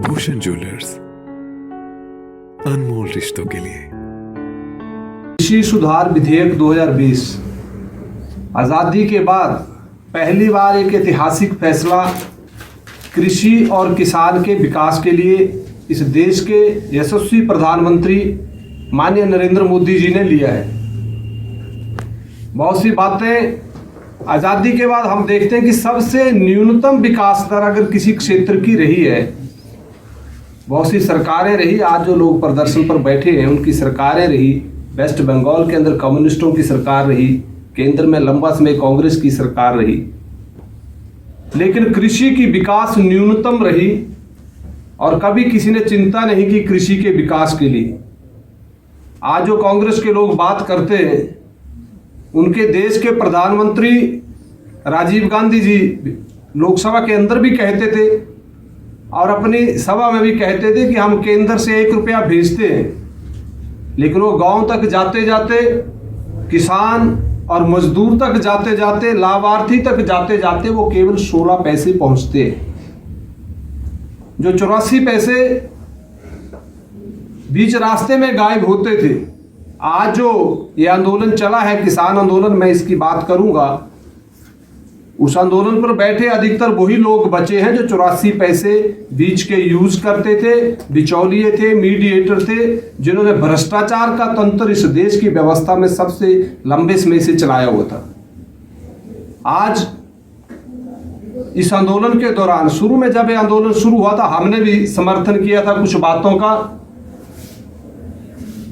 Bhushan jewellers, अनमोल रिश्तों के लिए। कृषि सुधार विधेयक 2020 आज़ादी के बाद पहली बार एक ऐतिहासिक फैसला कृषि और किसान के विकास के लिए इस देश के यशस्वी प्रधानमंत्री माननीय नरेंद्र मोदी जी ने लिया है। बहुत सी बातें आज़ादी के बाद हम देखते हैं कि सबसे न्यूनतम विकास दर अगर किसी क्षेत्र की रही है, बहुत सी सरकारें रही, आज जो लोग प्रदर्शन पर बैठे हैं उनकी सरकारें रही, वेस्ट बंगाल के अंदर कम्युनिस्टों की सरकार रही, केंद्र में लंबा समय कांग्रेस की सरकार रही, लेकिन कृषि की विकास न्यूनतम रही और कभी किसी ने चिंता नहीं की कृषि के विकास के लिए। आज जो कांग्रेस के लोग बात करते हैं, उनके देश के प्रधानमंत्री राजीव गांधी जी लोकसभा के अंदर भी कहते थे और अपनी सभा में भी कहते थे कि हम केंद्र से 1 रुपया भेजते हैं, लेकिन वो गांव तक जाते जाते, किसान और मजदूर तक जाते जाते, लाभार्थी तक जाते जाते वो केवल 16 पैसे पहुंचते हैं। जो 84 पैसे बीच रास्ते में गायब होते थे। आज जो ये आंदोलन चला है, किसान आंदोलन, मैं इसकी बात करूंगा, उस आंदोलन पर बैठे अधिकतर वही लोग बचे हैं जो 84 पैसे बीच के यूज करते थे, बिचौलिए थे, मीडिएटर थे, जिन्होंने भ्रष्टाचार का तंत्र इस देश की व्यवस्था में सबसे लंबे समय से चलाया हुआ था। आज इस आंदोलन के दौरान, शुरू में जब ये आंदोलन शुरू हुआ था, हमने भी समर्थन किया था कुछ बातों का।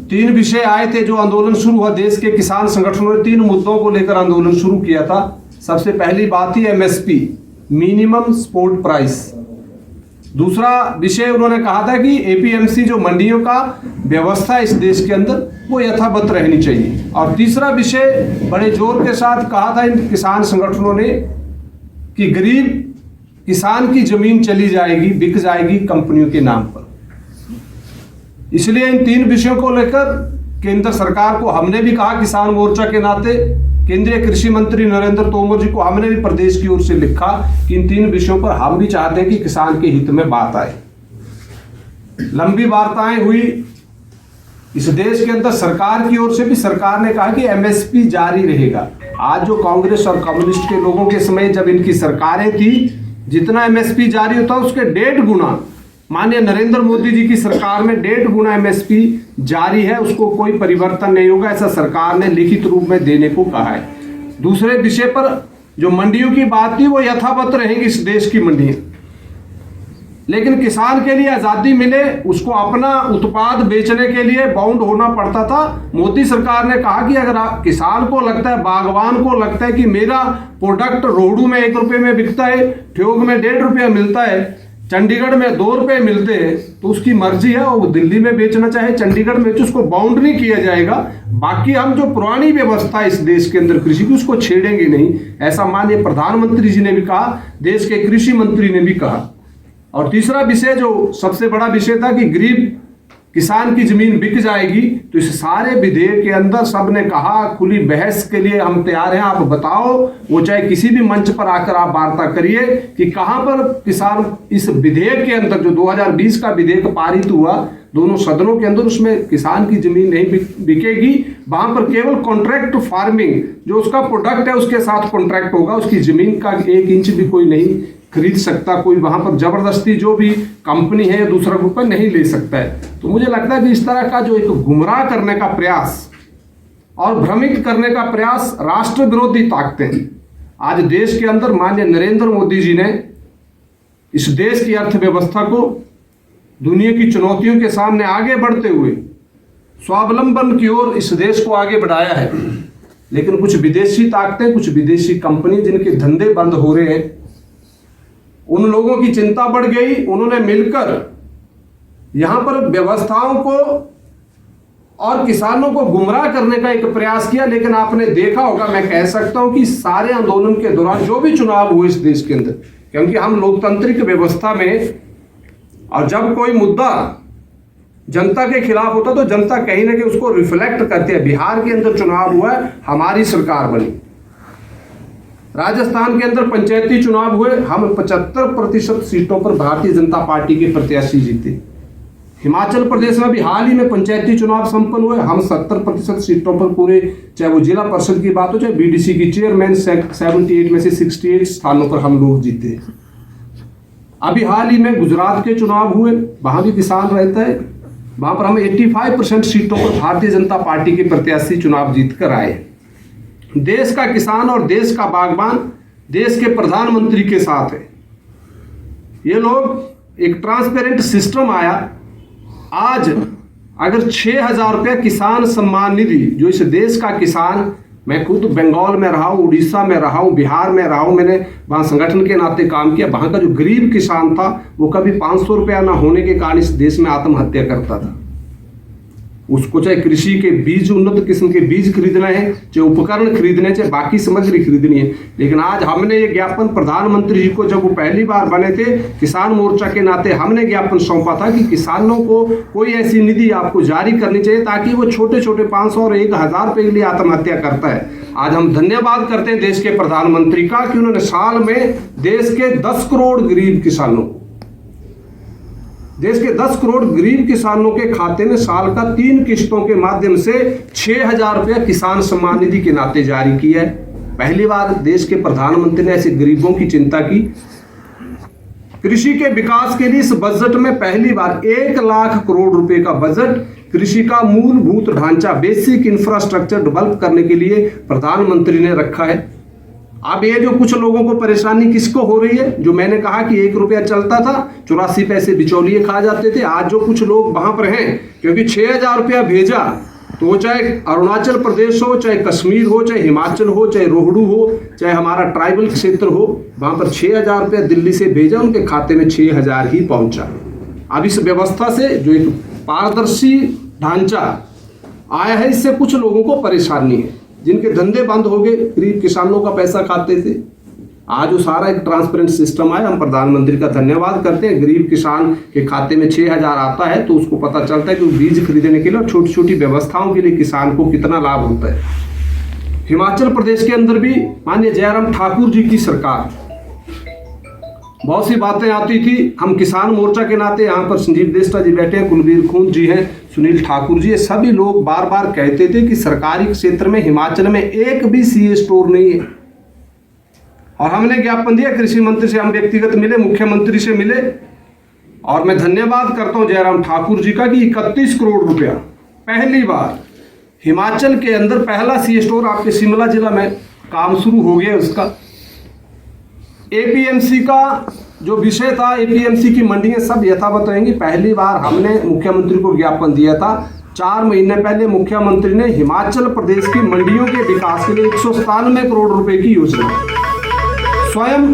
3 विषय आए थे जो आंदोलन शुरू हुआ। देश के किसान संगठनों ने 3 मुद्दों को लेकर आंदोलन शुरू किया था। सबसे पहली बात थी एमएसपी, मिनिमम सपोर्ट प्राइस। दूसरा विषय उन्होंने कहा था कि एपीएमसी जो मंडियों का व्यवस्था इस देश के अंदर, वो यथावत रहनी चाहिए। और तीसरा विषय बड़े जोर के साथ कहा था इन किसान संगठनों ने कि गरीब किसान की जमीन चली जाएगी, बिक जाएगी कंपनियों के नाम पर। इसलिए इन 3 विषयों को लेकर केंद्र सरकार को हमने भी कहा, किसान मोर्चा के नाते केंद्रीय कृषि मंत्री नरेंद्र तोमर जी को हमने भी प्रदेश की ओर से लिखा कि इन 3 विषयों पर हम भी चाहते हैं कि किसान के हित में बात आए। लंबी वार्ताएं हुई इस देश के अंदर। सरकार की ओर से भी सरकार ने कहा कि एमएसपी जारी रहेगा। आज जो कांग्रेस और कम्युनिस्ट के लोगों के समय जब इनकी सरकारें थी, जितना एमएसपी जारी होता उसके 1.5 गुना माननीय नरेंद्र मोदी जी की सरकार में 1.5 गुना एमएसपी जारी है, उसको कोई परिवर्तन नहीं होगा, ऐसा सरकार ने लिखित रूप में देने को कहा है। दूसरे विषय पर जो मंडियों की बात थी, वो यथावत रहेगी इस देश की मंडियां, लेकिन किसान के लिए आजादी मिले, उसको अपना उत्पाद बेचने के लिए बाउंड होना पड़ता था। मोदी सरकार ने कहा कि अगर किसान को लगता है, बागवान को लगता है कि मेरा प्रोडक्ट रोहड़ू में 1 रुपये में बिकता है, ठियोग में 1.5 रुपया मिलता है, चंडीगढ़ में 2 रुपये मिलते हैं, तो उसकी मर्जी है, वो दिल्ली में बेचना चाहे चंडीगढ़ में, उसको बाउंड नहीं किया जाएगा। बाकी हम जो पुरानी व्यवस्था इस देश के अंदर कृषि की, उसको छेड़ेंगे नहीं, ऐसा माननीय प्रधानमंत्री जी ने भी कहा, देश के कृषि मंत्री ने भी कहा। और तीसरा विषय जो सबसे बड़ा विषय था कि गरीब किसान की जमीन बिक जाएगी, तो इस सारे विधेयक के अंदर सबने कहा खुली बहस के लिए हम तैयार हैं, आप बताओ, वो चाहे किसी भी मंच पर आकर आप वार्ता करिए कि कहां पर किसान इस विधेयक के अंदर, जो 2020 का विधेयक पारित हुआ दोनों सदनों के अंदर, उसमें किसान की जमीन नहीं बिकेगी। वहां पर केवल कॉन्ट्रैक्ट फार्मिंग, जो उसका प्रोडक्ट है उसके साथ कॉन्ट्रैक्ट होगा, उसकी जमीन का 1 इंच भी कोई नहीं खरीद सकता, कोई वहां पर जबरदस्ती जो भी कंपनी है या दूसरा ग्रुप नहीं ले सकता है। तो मुझे लगता है कि इस तरह का जो एक गुमराह करने का प्रयास और भ्रमित करने का प्रयास राष्ट्र विरोधी ताकतें आज देश के अंदर, माननीय नरेंद्र मोदी जी ने इस देश की अर्थव्यवस्था को दुनिया की चुनौतियों के सामने आगे बढ़ते हुए स्वावलंबन की ओर इस देश को आगे बढ़ाया है। लेकिन कुछ विदेशी ताकतें, कुछ विदेशी कंपनी जिनके धंधे बंद हो रहे हैं, उन लोगों की चिंता बढ़ गई। उन्होंने मिलकर यहां पर व्यवस्थाओं को और किसानों को गुमराह करने का एक प्रयास किया। लेकिन आपने देखा होगा, मैं कह सकता हूं कि सारे आंदोलन के दौरान जो भी चुनाव हुए इस देश के अंदर, क्योंकि हम लोकतांत्रिक व्यवस्था में, और जब कोई मुद्दा जनता के खिलाफ होता तो जनता कहीं ना कहीं उसको रिफ्लेक्ट करती है। बिहार के अंदर चुनाव हुआ है, हमारी सरकार बनी, राजस्थान के अंदर पंचायती चुनाव हुए, हम 75% सीटों पर भारतीय जनता पार्टी के प्रत्याशी जीते। हिमाचल प्रदेश में भी हाल ही में पंचायती चुनाव संपन्न हुए, हम 70% सीटों पर पूरे, चाहे वो जिला परिषद की बात हो चाहे बीडीसी की चेयरमैन, 78 में से 68 स्थानों पर हम लोग जीते। अभी हाल ही में गुजरात के चुनाव हुए, वहां भी किसान रहता है, वहां पर हम 85% सीटों पर भारतीय जनता पार्टी के प्रत्याशी चुनाव जीत कर आए। देश का किसान और देश का बागबान देश के प्रधानमंत्री के साथ है। ये लोग एक ट्रांसपेरेंट सिस्टम आया। आज अगर 6,000 रुपया किसान सम्मान निधि, जो इस देश का किसान, मैं खुद बंगाल में रहा हूँ, उड़ीसा में रहा हूँ, बिहार में रहा हूँ, मैंने वहाँ संगठन के नाते काम किया। वहाँ का जो गरीब किसान था वो कभी 500 रुपया ना होने के कारण इस देश में आत्महत्या करता था। उसको चाहे कृषि के बीज, उन्नत किस्म के बीज खरीदना है, चाहे उपकरण खरीदने, चाहे बाकी सामग्री खरीदनी है। लेकिन आज हमने ये ज्ञापन प्रधानमंत्री जी को, जब वो पहली बार बने थे, किसान मोर्चा के नाते हमने ज्ञापन सौंपा था कि किसानों को कोई ऐसी निधि आपको जारी करनी चाहिए ताकि वो छोटे छोटे 500 और 1,000 रुपये के लिए आत्महत्या करता है। आज हम धन्यवाद करते हैं देश के प्रधानमंत्री का कि उन्होंने साल में देश के 10 करोड़ गरीब किसानों, देश के 10 करोड़ गरीब किसानों के खाते में साल का 3 किस्तों के माध्यम से 6,000 रुपया किसान सम्मान निधि के नाते जारी किया है। पहली बार देश के प्रधानमंत्री ने ऐसे गरीबों की चिंता की। कृषि के विकास के लिए इस बजट में पहली बार 1 लाख करोड़ रुपए का बजट कृषि का मूलभूत ढांचा, बेसिक इंफ्रास्ट्रक्चर डेवलप करने के लिए प्रधानमंत्री ने रखा है। अब ये जो कुछ लोगों को परेशानी किसको हो रही है, जो मैंने कहा कि 1 रुपया चलता था, 84 पैसे बिचौलिए खा जाते थे। आज जो कुछ लोग वहां पर हैं, क्योंकि 6,000 रुपया भेजा, तो चाहे अरुणाचल प्रदेश हो, चाहे कश्मीर हो, चाहे हिमाचल हो, चाहे रोहडू हो, चाहे हमारा ट्राइबल क्षेत्र हो, वहां पर 6,000 रुपया दिल्ली से भेजा, उनके खाते में 6,000 ही पहुंचा। अब इस व्यवस्था से जो एक पारदर्शी ढांचा आया है, इससे कुछ लोगों को परेशानी है, जिनके धंधे बंद हो गए, गरीब किसानों का पैसा खाते थे। आज वो सारा एक ट्रांसपेरेंट सिस्टम आया। हम प्रधानमंत्री का धन्यवाद करते हैं। गरीब किसान के खाते में 6,000 आता है तो उसको पता चलता है कि बीज खरीदने के लिए और छोटी छोटी व्यवस्थाओं के लिए किसान को कितना लाभ होता है। हिमाचल प्रदेश के अंदर भी माननीय जयराम ठाकुर जी की सरकार, बहुत सी बातें आती थी। हम किसान मोर्चा के नाते, यहाँ पर संजीव देष्टा जी बैठे हैं, कुलबीर खूंट जी हैं, सुनील ठाकुर जी, ये सभी लोग बार बार कहते थे कि सरकारी क्षेत्र में हिमाचल में एक भी सीए स्टोर नहीं है। और हमने ज्ञापन दिया, कृषि मंत्री से हम व्यक्तिगत मिले, मुख्यमंत्री से मिले, और मैं धन्यवाद करता हूं जयराम ठाकुर जी का कि 31 करोड़ रुपया पहली बार हिमाचल के अंदर पहला सीए स्टोर आपके शिमला जिला में काम शुरू हो गया। उसका एपीएमसी का जो विषय था, एपीएमसी की मंडियां सब यथावत रहेंगी। पहली बार हमने मुख्यमंत्री को ज्ञापन दिया था 4 महीने पहले। मुख्यमंत्री ने हिमाचल प्रदेश की मंडियों के विकास के लिए 197 करोड़ रुपए की योजना, स्वयं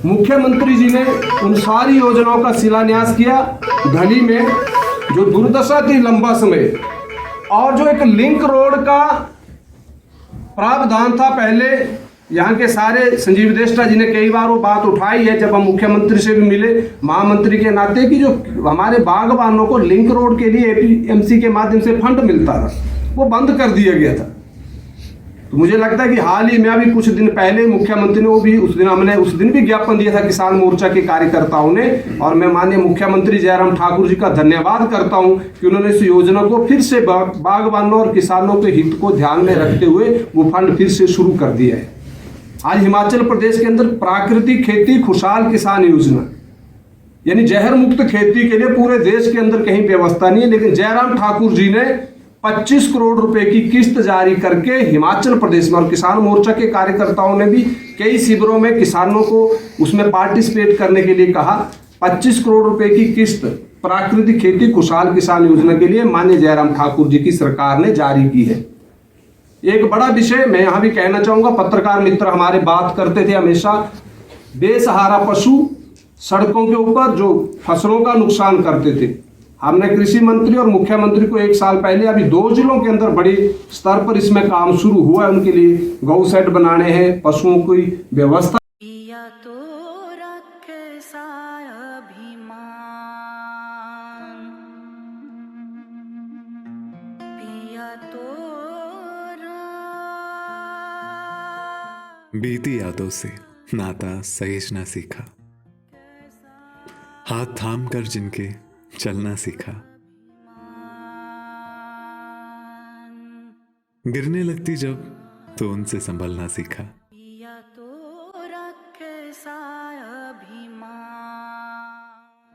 मुख्यमंत्री जी ने उन सारी योजनाओं का शिलान्यास किया। ढली में जो दुर्दशा थी लंबा समय, और जो एक लिंक रोड का प्रावधान था, पहले यहाँ के सारे संजीव देष्टा जी ने कई बार वो बात उठाई है, जब हम मुख्यमंत्री से भी मिले महामंत्री के नाते, कि जो हमारे बागबानों को लिंक रोड के लिए एपीएमसी के माध्यम से फंड मिलता था, वो बंद कर दिया गया था। तो मुझे लगता है कि हाल ही में अभी कुछ दिन पहले मुख्यमंत्री ने, वो भी हमने उस दिन भी ज्ञापन दिया था किसान मोर्चा के कार्यकर्ताओं ने, और मैं माननीय मुख्यमंत्री जयराम ठाकुर जी का धन्यवाद करता हूं कि उन्होंने इस योजना को फिर से बागबानों और किसानों के हित को ध्यान में रखते हुए वो फंड फिर से शुरू कर दिया है। आज हिमाचल प्रदेश के अंदर प्राकृतिक खेती खुशहाल किसान योजना, यानी जहर मुक्त खेती के लिए पूरे देश के अंदर कहीं व्यवस्था नहीं है, लेकिन जयराम ठाकुर जी ने 25 करोड़ रुपए की किस्त जारी करके हिमाचल प्रदेश में, और किसान मोर्चा के कार्यकर्ताओं ने भी कई शिविरों में किसानों को उसमें पार्टिसिपेट करने के लिए कहा। 25 करोड़ रुपए की किस्त प्राकृतिक खेती खुशहाल किसान योजना के लिए माननीय जयराम ठाकुर जी की सरकार ने जारी की है। एक बड़ा विषय मैं यहाँ भी कहना चाहूंगा, पत्रकार मित्र हमारे बात करते थे हमेशा, बेसहारा पशु सड़कों के ऊपर जो फसलों का नुकसान करते थे। हमने कृषि मंत्री और मुख्यमंत्री को 1 साल पहले, अभी 2 जिलों के अंदर बड़ी स्तर पर इसमें काम शुरू हुआ है, उनके लिए गौ सेट बनाने हैं, पशुओं की व्यवस्था। बीती यादों से नाता सहेजना सीखा, हाथ थाम कर जिनके चलना सीखा, गिरने लगती जब तो उनसे संभलना सीखा। पिया तो रखे अभिमान,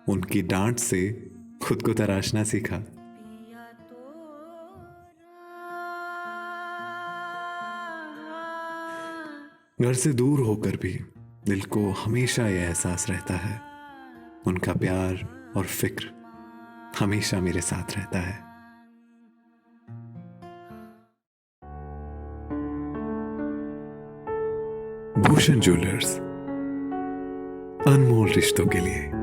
उनकी डांट से खुद को तराशना सीखा। पिया तो घर से दूर होकर भी दिल को हमेशा यह एहसास रहता है, उनका प्यार और फिक्र हमेशा मेरे साथ रहता है। भूषण ज्वेलर्स, अनमोल रिश्तों के लिए।